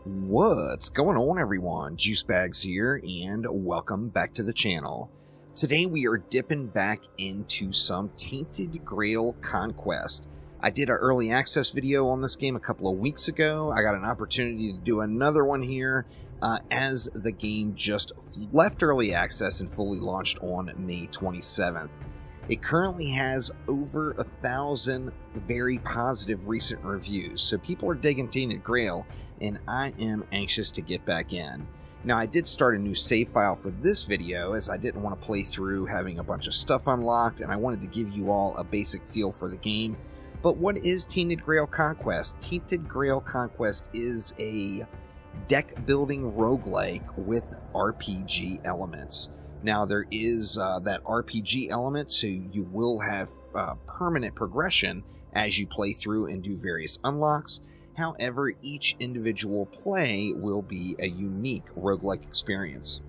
What's going on, everyone? Juicebags here, and welcome back to the channel. Today we are dipping back into some Tainted Grail Conquest. I did an early access video on this game a couple of weeks ago. I got an opportunity to do another one here as the game just left early access and fully launched on May 27th. It currently has over 1,000 very positive recent reviews, so people are digging Tainted Grail, and I am anxious to get back in. Now, I did start a new save file for this video, as I didn't want to play through having a bunch of stuff unlocked, and I wanted to give you all a basic feel for the game. But what is Tainted Grail Conquest? Tainted Grail Conquest is a deck-building roguelike with RPG elements. Now, there is that RPG element, so you will have permanent progression as you play through and do various unlocks. However, each individual play will be a unique roguelike experience.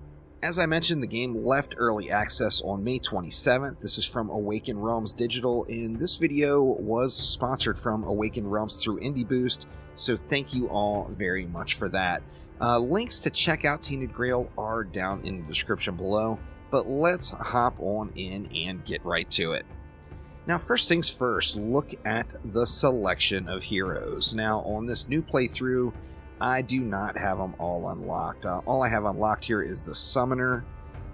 As I mentioned, the game left early access on May 27th. This is from Awaken Realms Digital, and this video was sponsored from Awaken Realms through Indie Boost, so thank you all very much for that. Links to check out Tainted Grail are down in the description below, but let's hop on in and get right to it. Now, first things first, look at the selection of heroes. Now, on this new playthrough, I do not have them all unlocked. All I have unlocked here is the Summoner.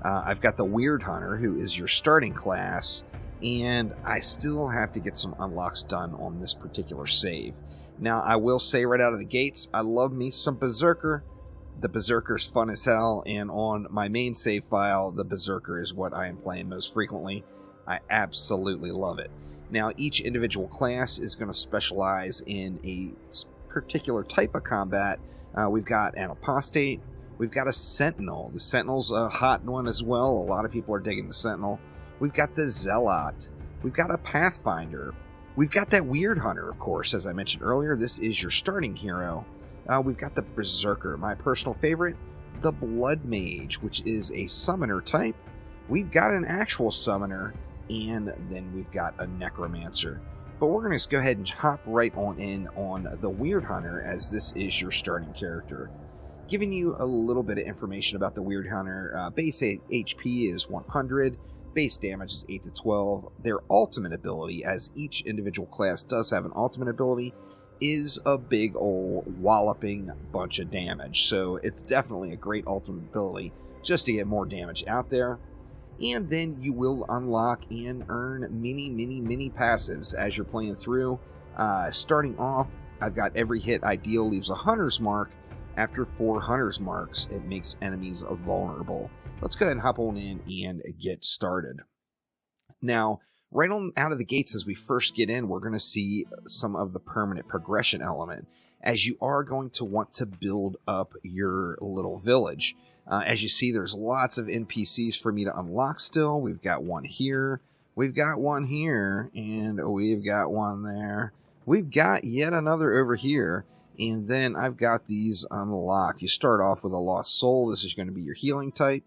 I've got the WYRDHUNTER, who is your starting class, and I still have to get some unlocks done on this particular save. Now, I will say right out of the gates, I love me some Berserker. The Berserker is fun as hell, and on my main save file, the Berserker is what I am playing most frequently. I absolutely love it. Now, each individual class is going to specialize in a particular type of combat. We've got an Apostate. We've got a Sentinel. The Sentinel's a hot one as well. A lot of people are digging the Sentinel. We've got the Zealot. We've got a Pathfinder. We've got that WYRDHUNTER, of course, as I mentioned earlier. This is your starting hero. We've got the Berserker, my personal favorite, the Blood Mage, which is a summoner type. We've got an actual summoner, and then we've got a Necromancer. But we're going to just go ahead and hop right on in on the WYRDHUNTER, as this is your starting character. Giving you a little bit of information about the WYRDHUNTER. Base HP is 100, base damage is 8 to 12. Their ultimate ability, as each individual class does have an ultimate ability, is a big old walloping bunch of damage. So it's definitely a great ultimate ability just to get more damage out there. And then you will unlock and earn many passives as you're playing through. Starting off, I've got every hit ideal leaves a hunter's mark. After 4 hunter's marks, it makes enemies vulnerable. Let's go ahead and hop on in and get started. Now, right on out of the gates, as we first get in, we're going to see some of the permanent progression element, as you are going to want to build up your little village. As you see, there's lots of NPCs for me to unlock still. We've got one here, we've got one here, and we've got one there. We've got yet another over here, and then I've got these unlocked. You start off with a Lost Soul. This is going to be your healing type.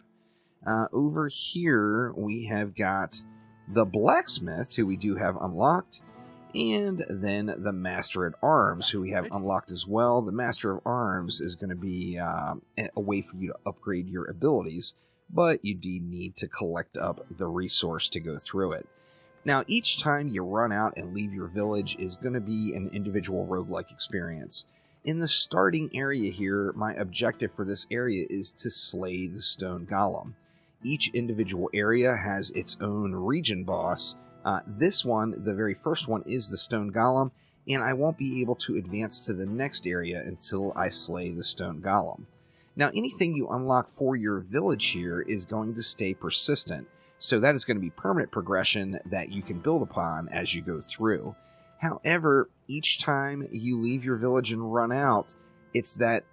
Over here, we have got the Blacksmith, who we do have unlocked, and then the Master at Arms, who we have unlocked as well. The Master of Arms is going to be a way for you to upgrade your abilities, but you do need to collect up the resource to go through it. Now, each time you run out and leave your village is going to be an individual roguelike experience. In the starting area here, my objective for this area is to slay the Stone Golem. Each individual area has its own region boss. This one, the very first one, is the Stone Golem, and I won't be able to advance to the next area until I slay the Stone Golem. Now, anything you unlock for your village here is going to stay persistent, so that is going to be permanent progression that you can build upon as you go through. However, each time you leave your village and run out, it's that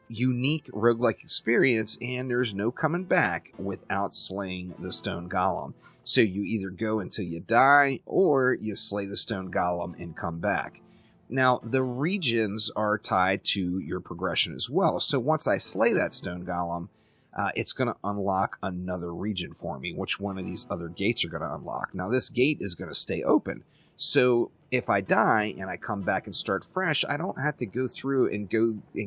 unique roguelike experience, and there's no coming back without slaying the Stone Golem. So you either go until you die, or you slay the Stone Golem and come back. Now, the regions are tied to your progression as well. So once I slay that Stone Golem, it's going to unlock another region for me. Which one of these other gates are going to unlock? Now, this gate is going to stay open. So if I die and I come back and start fresh, I don't have to go through and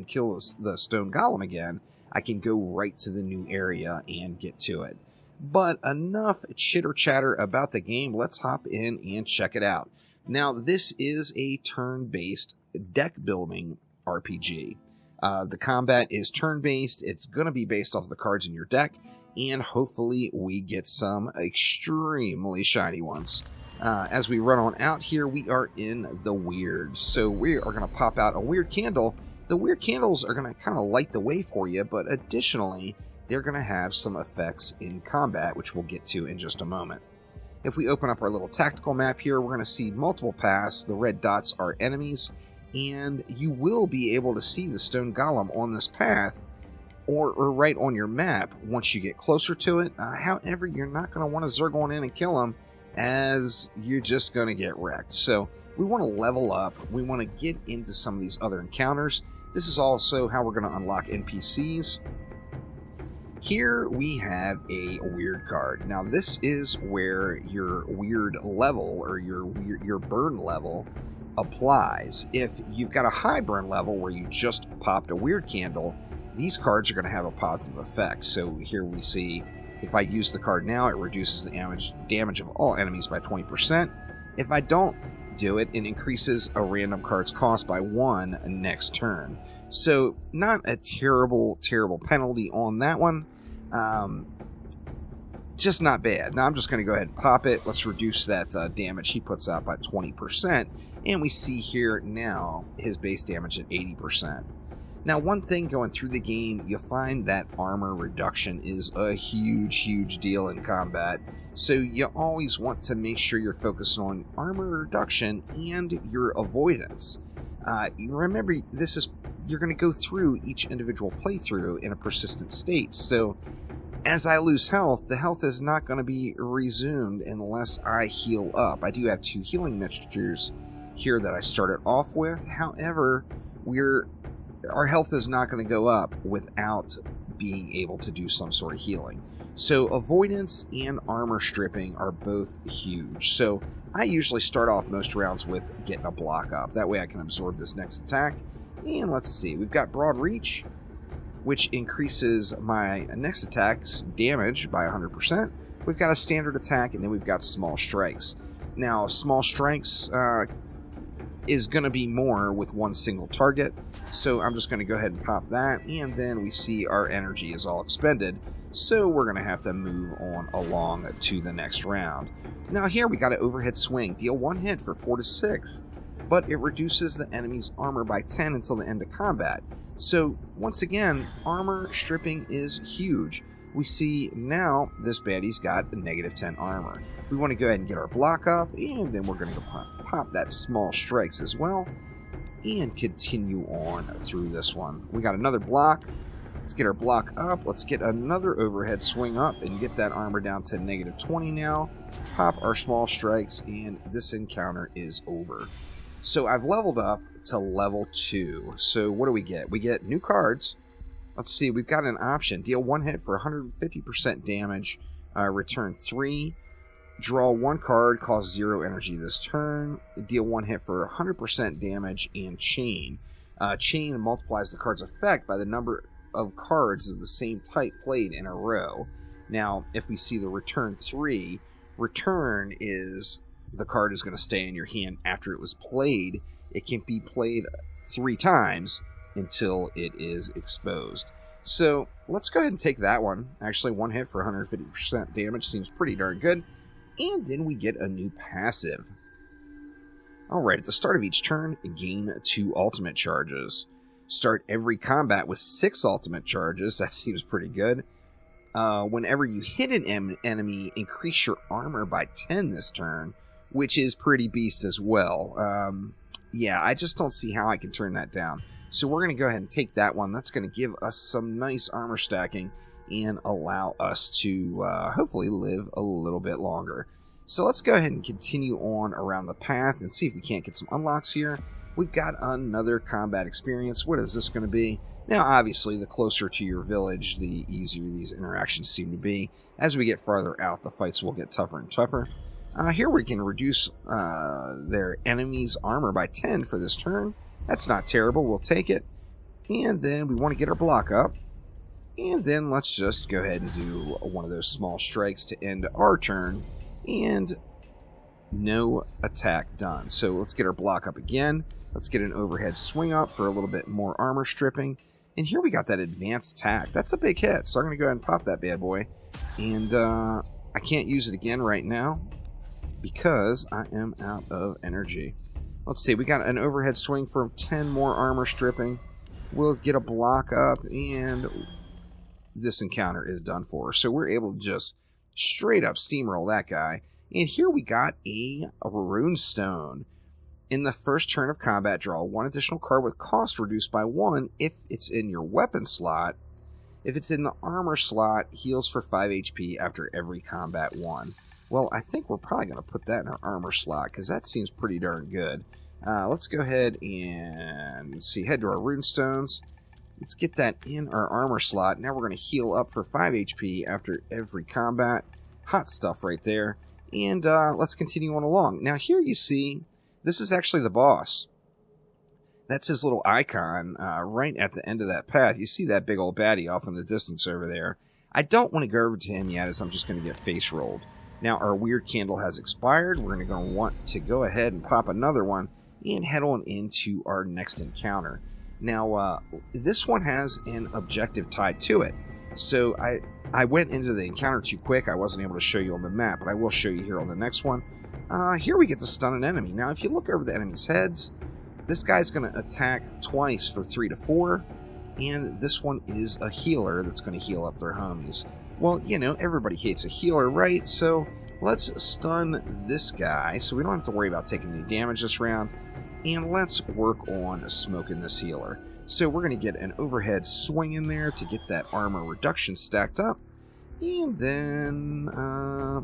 kill the stone golem again. I can go right to the new area and get to it. But enough chitter chatter about the game. Let's hop in and check it out. Now, this is a turn-based deck building RPG. The combat is turn-based. It's going to be based off the cards in your deck, and hopefully we get some extremely shiny ones. As we run on out here, we are in the weird. So we are going to pop out a weird candle. The weird candles are going to kind of light the way for you, but additionally, they're going to have some effects in combat, which we'll get to in just a moment. If we open up our little tactical map here, we're going to see multiple paths. The red dots are enemies, and you will be able to see the stone golem on this path or right on your map once you get closer to it. However, you're not going to want to zerg on in and kill him, as you're just going to get wrecked. So we want to level up. We want to get into some of these other encounters. This is also how we're going to unlock NPCs. Here we have a weird card. Now this is where your weird level or your burn level applies. If you've got a high burn level where you just popped a weird candle, these cards are going to have a positive effect. So here we see, if I use the card now, it reduces the damage of all enemies by 20%. If I don't do it, it increases a random card's cost by 1 next turn. So not a terrible penalty on that one. Just not bad. Now I'm just going to go ahead and pop it. Let's reduce that damage he puts out by 20%. And we see here now his base damage at 80%. Now, one thing going through the game, you'll find that armor reduction is a huge deal in combat. So you always want to make sure you're focused on armor reduction and your avoidance. Remember, you're going to go through each individual playthrough in a persistent state. So as I lose health, the health is not going to be resumed unless I heal up. I do have 2 healing mixtures here that I started off with. However, our health is not going to go up without being able to do some sort of healing. So avoidance and armor stripping are both huge. So I usually start off most rounds with getting a block up. That way I can absorb this next attack. And let's see, we've got Broad Reach, which increases my next attack's damage by 100%. We've got a standard attack, and then we've got Small Strikes. Now, Small Strikes is going to be more with one single target, so I'm just going to go ahead and pop that, and then we see our energy is all expended, so we're going to have to move on along to the next round. Now here we got an overhead swing. Deal 1 hit for 4 to 6, but it reduces the enemy's armor by 10 until the end of combat. So once again, armor stripping is huge. We see now this baddie's got a negative 10 armor. We want to go ahead and get our block up, and then we're going to pop that Small Strikes as well, and continue on through this one. We got another block. Let's get our block up. Let's get another overhead swing up and get that armor down to negative 20 now. Pop our Small Strikes, and this encounter is over. So I've leveled up to level 2. So what do we get? We get new cards. Let's see, we've got an option. Deal 1 hit for 150% damage. Return 3. Draw 1 card, cost 0 energy this turn. Deal 1 hit for 100% damage, and Chain. Chain multiplies the card's effect by the number of cards of the same type played in a row. Now, if we see the return 3, return is the card is going to stay in your hand after it was played. It can be played 3 times until it is exposed. So let's go ahead and take that one. Actually, 1 hit for 150% damage seems pretty darn good. And then we get a new passive. Alright, at the start of each turn, gain 2 ultimate charges. Start every combat with 6 ultimate charges. That seems pretty good. Whenever you hit an enemy, increase your armor by 10 this turn, which is pretty beast as well. Yeah, I just don't see how I can turn that down. So we're going to go ahead and take that one. That's going to give us some nice armor stacking and allow us to hopefully live a little bit longer. So let's go ahead and continue on around the path and see if we can't get some unlocks here. We've got another combat experience. What is this going to be? Now, obviously, the closer to your village, the easier these interactions seem to be. As we get farther out, the fights will get tougher and tougher. Here we can reduce their enemy's armor by 10 for this turn. That's not terrible. We'll take it. And then we want to get our block up. And then let's just go ahead and do one of those small strikes to end our turn. And no attack done. So let's get our block up again. Let's get an overhead swing up for a little bit more armor stripping. And here we got that advanced attack. That's a big hit. So I'm going to go ahead and pop that bad boy. And I can't use it again right now because I am out of energy. Let's see. We got an overhead swing for 10 more armor stripping. We'll get a block up, and this encounter is done for. So we're able to just straight up steamroll that guy. And here we got a rune stone. In the first turn of combat, draw one additional card with cost reduced by 1 if it's in your weapon slot. If it's in the armor slot, heals for 5 HP after every combat 1. Well, I think we're probably going to put that in our armor slot because that seems pretty darn good. Let's go ahead and head to our rune stones. Let's get that in our armor slot. Now we're going to heal up for 5 HP after every combat. Hot stuff right there. And let's continue on along. Now here you see, this is actually the boss. That's his little icon right at the end of that path. You see that big old baddie off in the distance over there. I don't want to go over to him yet as I'm just going to get face rolled. Now our weird candle has expired. We're going to want to go ahead and pop another one and head on into our next encounter. Now this one has an objective tied to it. So I went into the encounter too quick. I wasn't able to show you on the map, but I will show you here on the next one. Here we get to stun an enemy. Now if you look over the enemy's heads, this guy's going to attack twice for 3 to 4, and this one is a healer that's going to heal up their homies. Well, you know, everybody hates a healer, right? So let's stun this guy so we don't have to worry about taking any damage this round, and let's work on smoking this healer. So we're going to get an overhead swing in there to get that armor reduction stacked up, and then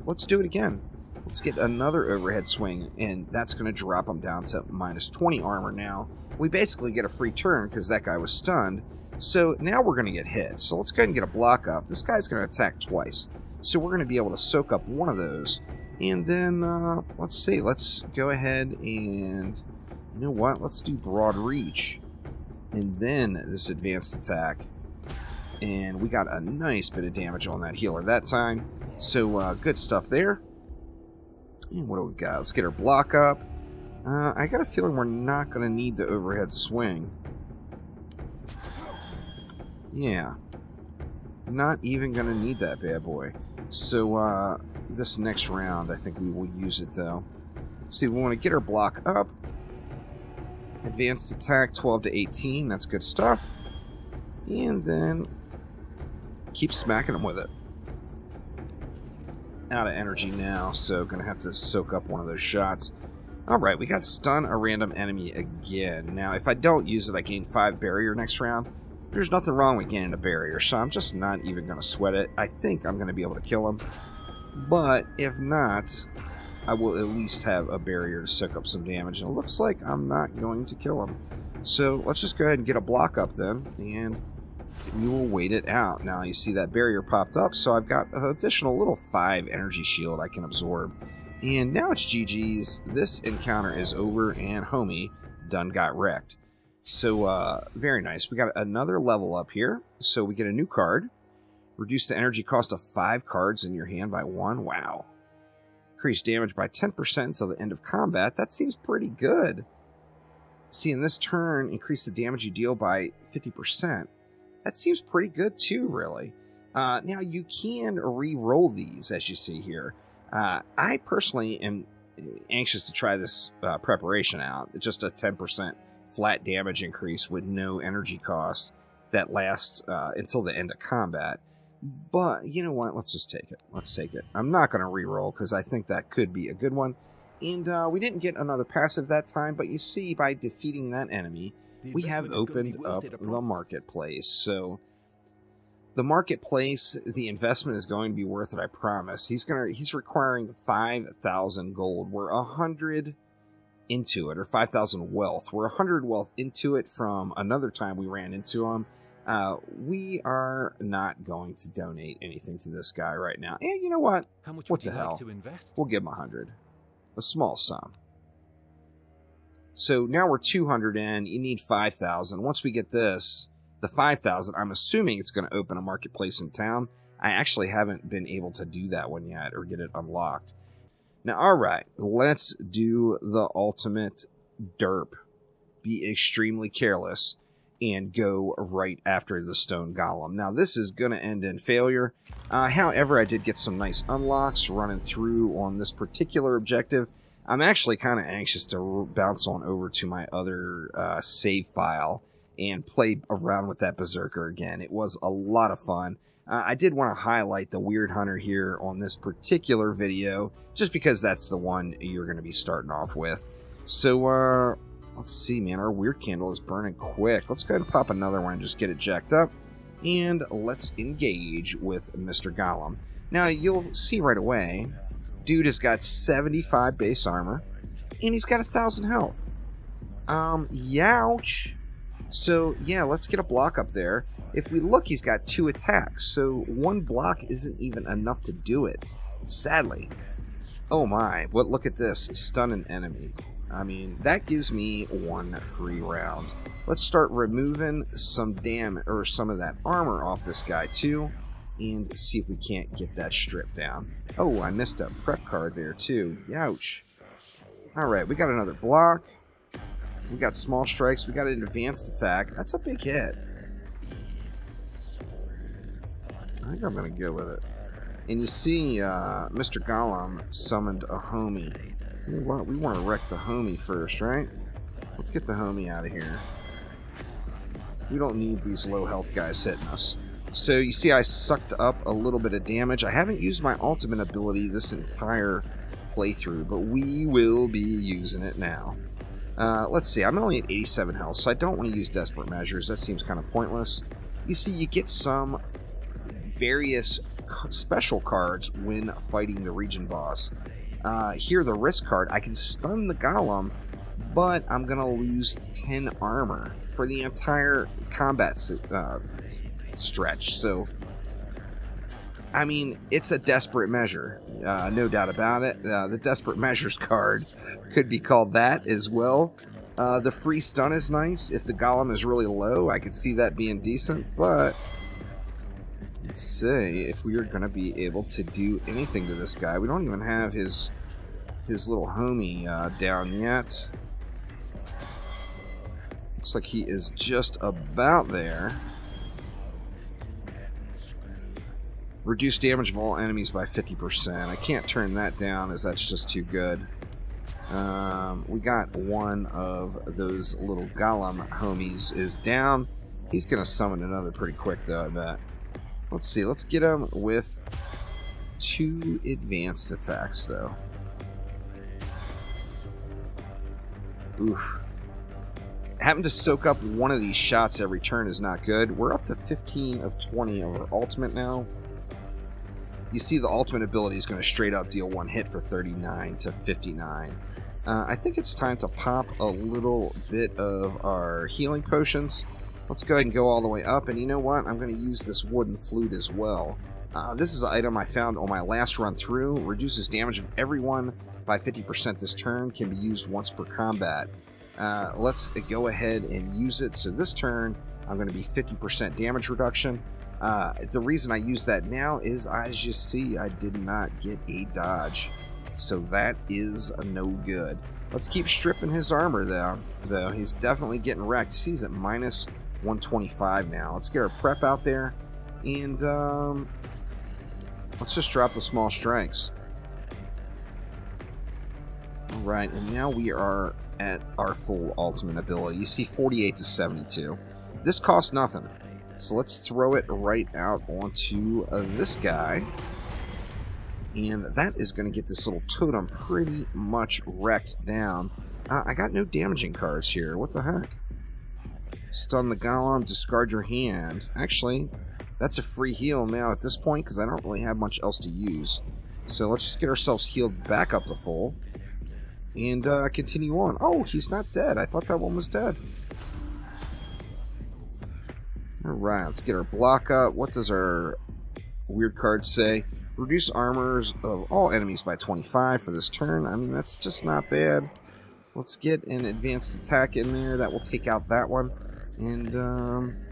let's do it again. Let's get another overhead swing, and that's going to drop him down to minus 20 armor now. We basically get a free turn because that guy was stunned. So now we're going to get hit. So let's go ahead and get a block up. This guy's going to attack twice. So we're going to be able to soak up one of those. And then, let's see. Let's go ahead and, you know what? Let's do broad reach. And then this advanced attack. And we got a nice bit of damage on that healer that time. So good stuff there. And what do we got? Let's get our block up. I got a feeling we're not going to need the overhead swing. Yeah. Not even going to need that bad boy. So this next round, I think we will use it though. Let's see, we want to get our block up. Advanced attack 12 to 18. That's good stuff. And then keep smacking them with it. Out of energy now, so gonna have to soak up one of those shots. Alright, we got stun a random enemy again. Now, if I don't use it, I gain 5 barrier next round. There's nothing wrong with gaining a barrier, so I'm just not even gonna sweat it. I think I'm gonna be able to kill him. But if not, I will at least have a barrier to soak up some damage. And it looks like I'm not going to kill him. So let's just go ahead and get a block up then, and we will wait it out. Now you see that barrier popped up, so I've got an additional little 5 energy shield I can absorb. And now it's GG's. This encounter is over, and homie done got wrecked. So very nice. We got another level up here, so we get a new card. Reduce the energy cost of 5 cards in your hand by 1. Wow. Increase damage by 10% until the end of combat. That seems pretty good. See, in this turn, increase the damage you deal by 50%. That seems pretty good too, really. Now, you can re-roll these, as you see here. I personally am anxious to try this preparation out. It's just a 10% flat damage increase with no energy cost that lasts until the end of combat. But, you know what? Let's just take it. Let's take it. I'm not going to re-roll because I think that could be a good one. And we didn't get another passive that time, but you see, by defeating that enemy, we have opened up the marketplace. So the marketplace, the investment is going to be worth it, I promise. He's requiring 5,000 gold. We're 100 into it, or 5,000 wealth. We're 100 wealth into it from another time we ran into him. We are not going to donate anything to this guy right now. And you know what? How much What would you the hell? like to invest? We'll give him 100. a small sum. So now we're 200 in, you need 5,000. Once we get this, the 5,000, I'm assuming it's going to open a marketplace in town. I actually haven't been able to do that one yet or get it unlocked. Now, alright, let's do the ultimate derp. Be extremely careless and go right after the stone golem. Now, this is going to end in failure. However, I did get some nice unlocks running through on this particular objective. I'm actually kind of anxious to bounce on over to my other save file and play around with that Berserker again. It was a lot of fun. I did want to highlight the WYRDHUNTER here on this particular video, just because that's the one you're going to be starting off with. So, let's see, man. Our weird candle is burning quick. Let's go ahead and pop another one and just get it jacked up. And let's engage with Mr. Golem. Now, you'll see right away, dude has got 75 base armor, and he's got 1,000 health. Youch. So, yeah, let's get a block up there. If we look, he's got 2 attacks, so 1 block isn't even enough to do it, sadly. Oh my, but look at this. Stun an enemy. I mean, that gives me 1 free round. Let's start removing some damage, or some of that armor off this guy too, and see if we can't get that stripped down. Oh, I missed a prep card there too. Youch. Alright, we got another block. We got small strikes. We got an advanced attack. That's a big hit. I think I'm going to go with it. And you see Mr. Golem summoned a homie. We want to wreck the homie first, right? Let's get the homie out of here. We don't need these low health guys hitting us. So you see I sucked up a little bit of damage. I haven't used my ultimate ability this entire playthrough, but we will be using it now. Let's see, I'm only at 87 health, so I don't want to use Desperate Measures. That seems kind of pointless. You see, you get some various special cards when fighting the region boss. Here, the risk card, I can stun the golem, but I'm going to lose 10 armor for the entire combat stretch. So, I mean, it's a desperate measure, no doubt about it. The Desperate Measures card could be called that as well. The free stun is nice. If the golem is really low, I could see that being decent, but let's see if we are going to be able to do anything to this guy. We don't even have his little homie down yet. Looks like he is just about there. Reduce damage of all enemies by 50%. I can't turn that down as that's just too good. We got one of those little golem homies is down. He's going to summon another pretty quick though, I bet. Let's see. Let's get him with 2 advanced attacks though. Oof. Having to soak up one of these shots every turn is not good. We're up to 15 of 20 of our ultimate now. You see the ultimate ability is going to straight up deal 1 hit for 39 to 59. I think it's time to pop a little bit of our healing potions. Let's go ahead and go all the way up. And you know what? I'm going to use this wooden flute as well. This is an item I found on my last run through. Reduces damage of everyone by 50% this turn. Can be used once per combat. Let's go ahead and use it. So this turn, I'm going to be 50% damage reduction. The reason I use that now is, as you see, I did not get a dodge. So that is a no good. Let's keep stripping his armor, though. He's definitely getting wrecked. You see he's at minus 125 now. Let's get our prep out there. And let's just drop the small strikes. Alright, and now we are at our full ultimate ability. You see 48 to 72. This costs nothing. So let's throw it right out onto this guy. And that is going to get this little totem pretty much wrecked down. I got no damaging cards here. What the heck? Stun the golem, discard your hand. Actually, that's a free heal now at this point because I don't really have much else to use. So let's just get ourselves healed back up to full. And continue on. Oh, he's not dead. I thought that one was dead. Alright, let's get our block up. What does our weird card say? Reduce armors of all enemies by 25 for this turn. I mean, that's just not bad. Let's get an advanced attack in there. That will take out that one. And,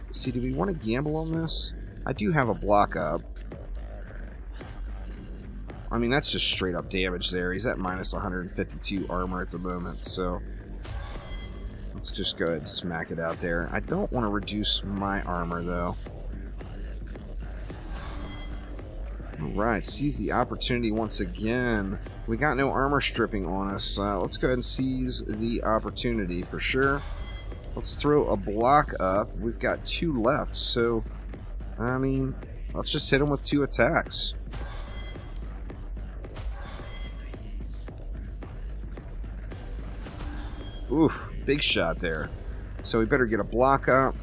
let's see, do we want to gamble on this? I do have a block up. I mean, that's just straight up damage there. He's at minus 152 armor at the moment, so let's just go ahead and smack it out there. I don't want to reduce my armor, though. Alright, seize the opportunity once again. We got no armor stripping on us. Let's go ahead and seize the opportunity for sure. Let's throw a block up. We've got 2 left, so, I mean, let's just hit him with 2 attacks. Oof, big shot there. So we better get a block up.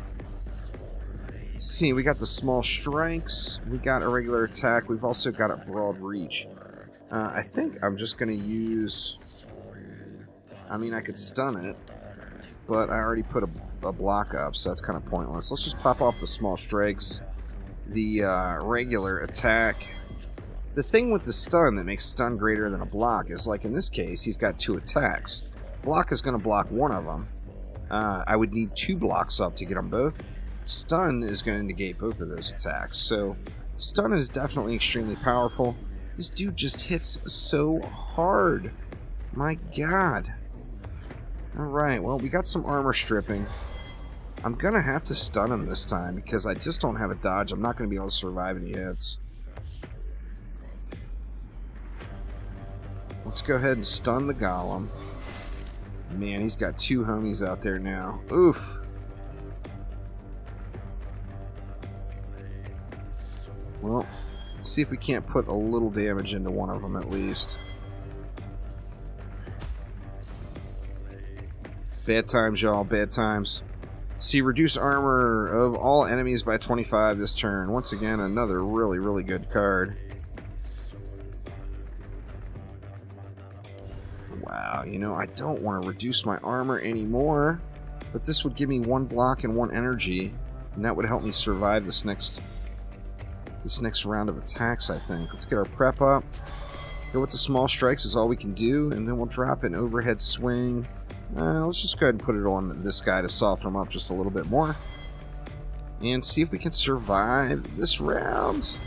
See, we got the small strikes. We got a regular attack. We've also got a broad reach. I think I'm just going to use... I mean, I could stun it, but I already put a block up, so that's kind of pointless. Let's just pop off the small strikes. The regular attack. The thing with the stun that makes stun greater than a block is, like in this case, he's got 2 attacks. Block is going to block one of them. I would need 2 blocks up to get them both. Stun is going to negate both of those attacks. So, stun is definitely extremely powerful. This dude just hits so hard. My god. Alright, well, we got some armor stripping. I'm going to have to stun him this time because I just don't have a dodge. I'm not going to be able to survive any hits. Let's go ahead and stun the golem. Man, he's got 2 homies out there now. Oof. Well, let's see if we can't put a little damage into one of them at least. Bad times, y'all. Bad times. See, reduce armor of all enemies by 25 this turn. Once again, another really, really good card. Wow, you know, I don't want to reduce my armor anymore, but this would give me 1 block and 1 energy, and that would help me survive this next round of attacks, I think. Let's get our prep up. Go with the small strikes is all we can do, and then we'll drop an overhead swing. Let's just go ahead and put it on this guy to soften him up just a little bit more. And see if we can survive this round.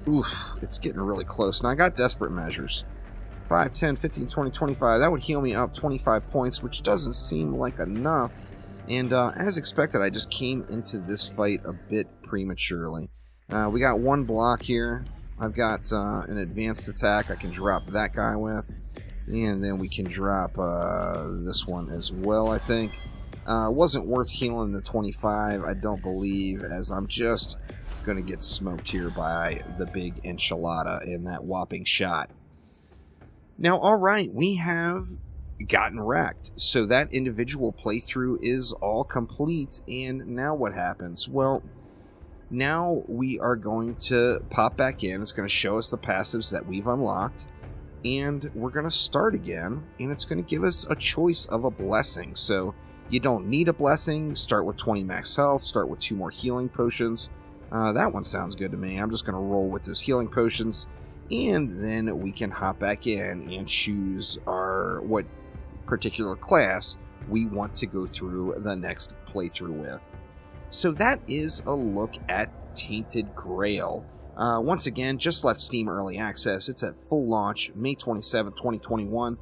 Oof, it's getting really close. Now, I got desperate measures. 5, 10, 15, 20, 25. That would heal me up 25 points, which doesn't seem like enough. And as expected, I just came into this fight a bit prematurely. We got 1 block here. I've got an advanced attack I can drop that guy with. And then we can drop this one as well, I think. Wasn't worth healing the 25, I don't believe, as I'm just going to get smoked here by the big enchilada in that whopping shot. Now, alright, we have gotten wrecked. So that individual playthrough is all complete, and now what happens? Well, now we are going to pop back in. It's going to show us the passives that we've unlocked, and we're going to start again, and it's going to give us a choice of a blessing. So you don't need a blessing. Start with 20 max health, start with 2 more healing potions. That one sounds good to me. I'm just going to roll with those healing potions, and then we can hop back in and choose what particular class we want to go through the next playthrough with. So that is a look at Tainted Grail. Once again, just left Steam Early Access. It's at full launch, May 27, 2021.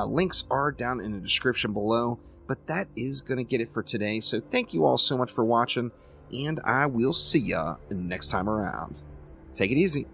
Links are down in the description below, but that is going to get it for today. So thank you all so much for watching, and I will see ya next time around. Take it easy.